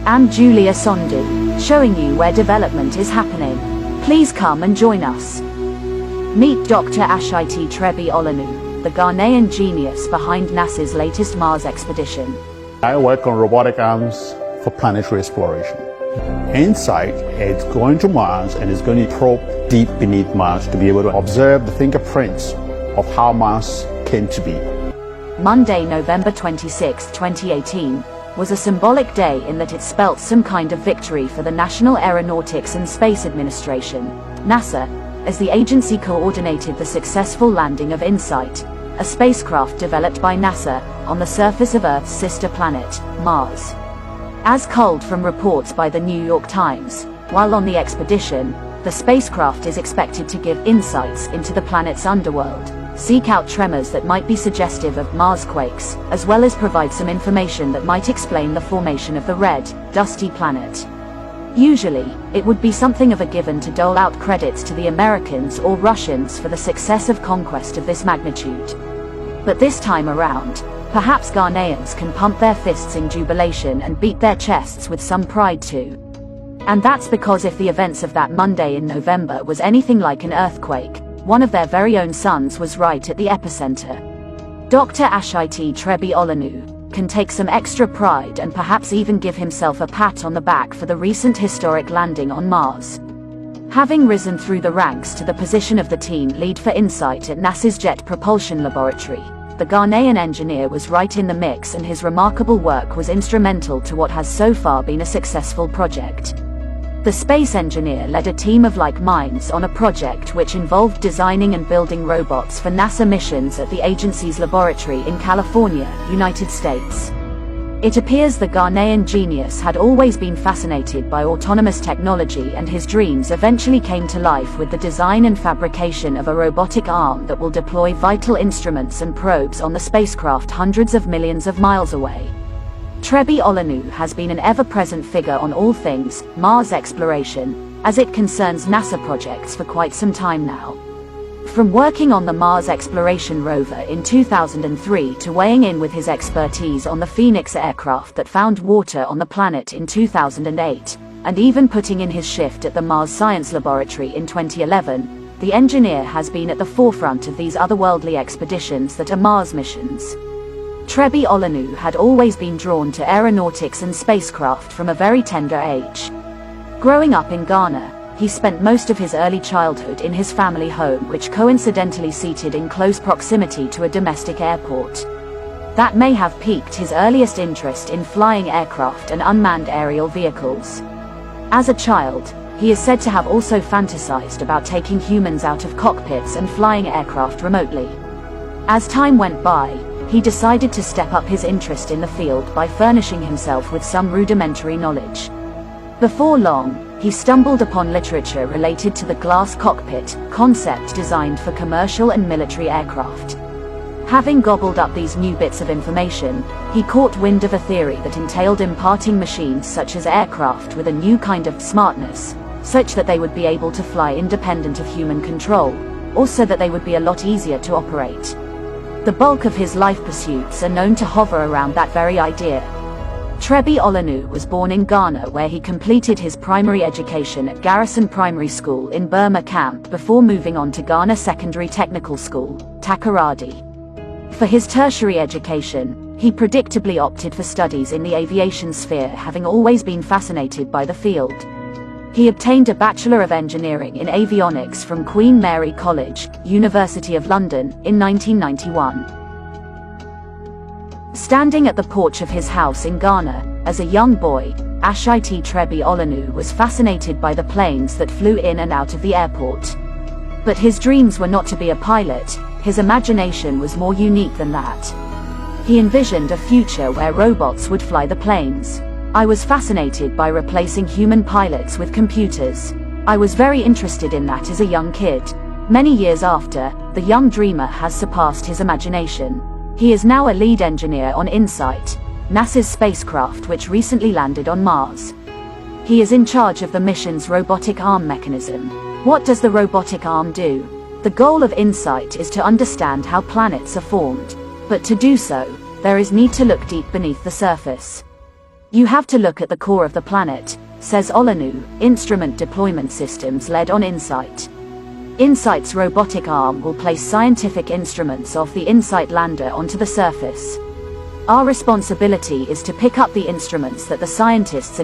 I'm Julia Sondu, showing you where development is happening. Please come and join us. Meet Dr. Ashite Trebi-Olanu, the Ghanaian genius behind NASA's latest Mars expedition. I work on robotic arms for planetary exploration. InSight is going to Mars and is going to probe deep beneath Mars to be able to observe the fingerprints of how Mars came to be. Monday, November 26, 2018, was a symbolic day in that it spelt some kind of victory for the National Aeronautics and Space Administration, NASA, as the agency coordinated the successful landing of InSight, a spacecraft developed by NASA, on the surface of Earth's sister planet, Mars. As culled from reports by the New York Times, while on the expedition, the spacecraft is expected to give insights into the planet's underworld, seek out tremors that might be suggestive of Marsquakes, as well as provide some information that might explain the formation of the red, dusty planet. Usually, it would be something of a given to dole out credits to the Americans or Russians for the success of conquest of this magnitude. But this time around, perhaps Ghanaians can pump their fists in jubilation and beat their chests with some pride too. And that's because if the events of that Monday in November was anything like an earthquake, one of their very own suns was right at the epicenter. Dr. Ashite Trebi-Olanu can take some extra pride and perhaps even give himself a pat on the back for the recent historic landing on Mars. Having risen through the ranks to the position of the team lead for InSight at NASA's Jet Propulsion Laboratory, the Ghanaian engineer was right in the mix, and his remarkable work was instrumental to what has so far been a successful project. The space engineer led a team of like minds on a project which involved designing and building robots for NASA missions at the agency's laboratory in California, United States. It appears the Ghanaian genius had always been fascinated by autonomous technology, and his dreams eventually came to life with the design and fabrication of a robotic arm that will deploy vital instruments and probes on the spacecraft hundreds of millions of miles away. Trebi-Olanu has been an ever-present figure on all things Mars exploration, as it concerns NASA projects for quite some time now. From working on the Mars Exploration Rover in 2003 to weighing in with his expertise on the Phoenix aircraft that found water on the planet in 2008, and even putting in his shift at the Mars Science Laboratory in 2011, the engineer has been at the forefront of these otherworldly expeditions that are Mars missions. Trebi-Olanu had always been drawn to aeronautics and spacecraft from a very tender age. Growing up in Ghana, he spent most of his early childhood in his family home, which coincidentally seated in close proximity to a domestic airport. That may have piqued his earliest interest in flying aircraft and unmanned aerial vehicles. As a child, he is said to have also fantasized about taking humans out of cockpits and flying aircraft remotely. As time went by, he decided to step up his interest in the field by furnishing himself with some rudimentary knowledge. Before long, he stumbled upon literature related to the glass cockpit concept designed for commercial and military aircraft. Having gobbled up these new bits of information, he caught wind of a theory that entailed imparting machines such as aircraft with a new kind of smartness, such that they would be able to fly independent of human control, or so that they would be a lot easier to operate. The bulk of his life pursuits are known to hover around that very idea. Trebi-Olanu was born in Ghana, where he completed his primary education at Garrison Primary School in Burma Camp before moving on to Ghana Secondary Technical School, Takoradi. For his tertiary education, he predictably opted for studies in the aviation sphere, having always been fascinated by the field. He obtained a Bachelor of Engineering in Avionics from Queen Mary College, University of London, in 1991. Standing at the porch of his house in Ghana, as a young boy, Ashite Trebi-Olanu was fascinated by the planes that flew in and out of the airport. But his dreams were not to be a pilot. His imagination was more unique than that. He envisioned a future where robots would fly the planes. I was fascinated by replacing human pilots with computers. I was very interested in that as a young kid. Many years after, the young dreamer has surpassed his imagination. He is now a lead engineer on InSight, NASA's spacecraft which recently landed on Mars. He is in charge of the mission's robotic arm mechanism. What does the robotic arm do? The goal of InSight is to understand how planets are formed. But to do so, there is need to look deep beneath the surface. You have to look at the core of the planet, says Olanu, Instrument Deployment Systems led on InSight. InSight's robotic arm will place scientific instruments off the InSight lander onto the surface. Our responsibility is to pick up the instruments that the scientists are